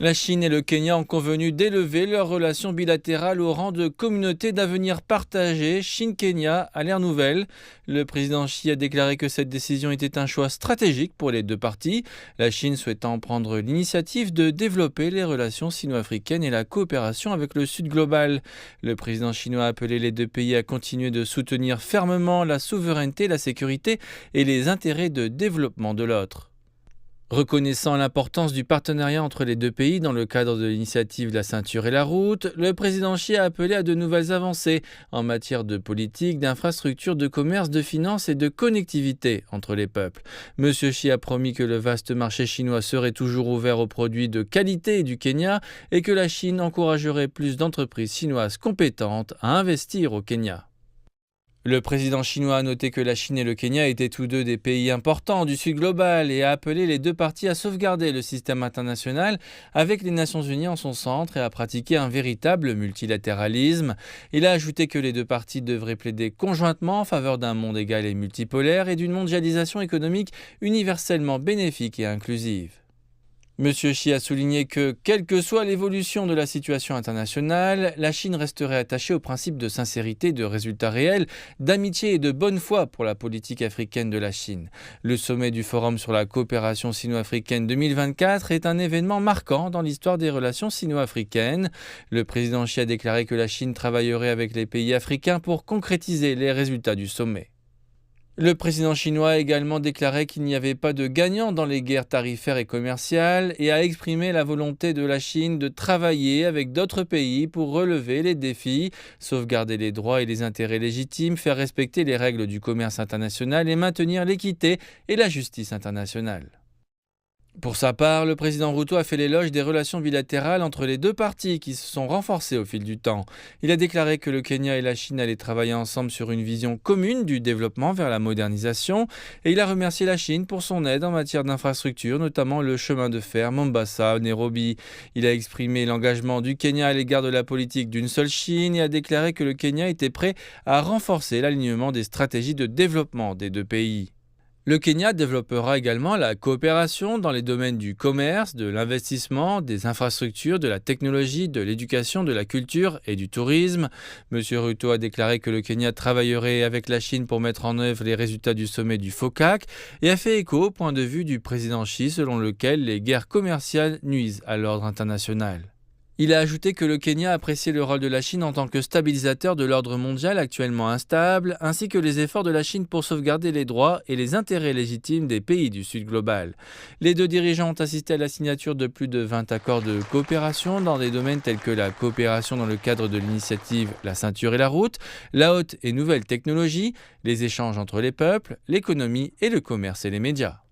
La Chine et le Kenya ont convenu d'élever leurs relations bilatérales au rang de communauté d'avenir partagée. Chine-Kenya à l'ère nouvelle. Le président Xi a déclaré que cette décision était un choix stratégique pour les deux parties. La Chine souhaitant prendre l'initiative de développer les relations sino-africaines et la coopération avec le Sud global. Le président chinois a appelé les deux pays à continuer de soutenir fermement la souveraineté, la sécurité et les intérêts de développement de l'autre. Reconnaissant l'importance du partenariat entre les deux pays dans le cadre de l'initiative La ceinture et la route, le président Xi a appelé à de nouvelles avancées en matière de politique, d'infrastructure, de commerce, de finances et de connectivité entre les peuples. Monsieur Xi a promis que le vaste marché chinois serait toujours ouvert aux produits de qualité du Kenya et que la Chine encouragerait plus d'entreprises chinoises compétentes à investir au Kenya. Le président chinois a noté que la Chine et le Kenya étaient tous deux des pays importants du Sud global et a appelé les deux parties à sauvegarder le système international avec les Nations Unies en son centre et à pratiquer un véritable multilatéralisme. Il a ajouté que les deux parties devraient plaider conjointement en faveur d'un monde égal et multipolaire et d'une mondialisation économique universellement bénéfique et inclusive. Monsieur Xi a souligné que, quelle que soit l'évolution de la situation internationale, la Chine resterait attachée au principe de sincérité, de résultats réels, d'amitié et de bonne foi pour la politique africaine de la Chine. Le sommet du Forum sur la coopération sino-africaine 2024 est un événement marquant dans l'histoire des relations sino-africaines. Le président Xi a déclaré que la Chine travaillerait avec les pays africains pour concrétiser les résultats du sommet. Le président chinois a également déclaré qu'il n'y avait pas de gagnant dans les guerres tarifaires et commerciales et a exprimé la volonté de la Chine de travailler avec d'autres pays pour relever les défis, sauvegarder les droits et les intérêts légitimes, faire respecter les règles du commerce international et maintenir l'équité et la justice internationale. Pour sa part, le président Ruto a fait l'éloge des relations bilatérales entre les deux parties qui se sont renforcées au fil du temps. Il a déclaré que le Kenya et la Chine allaient travailler ensemble sur une vision commune du développement vers la modernisation et il a remercié la Chine pour son aide en matière d'infrastructure, notamment le chemin de fer Mombasa-Nairobi. Il a exprimé l'engagement du Kenya à l'égard de la politique d'une seule Chine et a déclaré que le Kenya était prêt à renforcer l'alignement des stratégies de développement des deux pays. Le Kenya développera également la coopération dans les domaines du commerce, de l'investissement, des infrastructures, de la technologie, de l'éducation, de la culture et du tourisme. Monsieur Ruto a déclaré que le Kenya travaillerait avec la Chine pour mettre en œuvre les résultats du sommet du FOCAC et a fait écho au point de vue du président Xi selon lequel les guerres commerciales nuisent à l'ordre international. Il a ajouté que le Kenya appréciait le rôle de la Chine en tant que stabilisateur de l'ordre mondial actuellement instable, ainsi que les efforts de la Chine pour sauvegarder les droits et les intérêts légitimes des pays du Sud global. Les deux dirigeants ont assisté à la signature de plus de 20 accords de coopération dans des domaines tels que la coopération dans le cadre de l'initiative La ceinture et la route, la haute et nouvelle technologie, les échanges entre les peuples, l'économie et le commerce et les médias.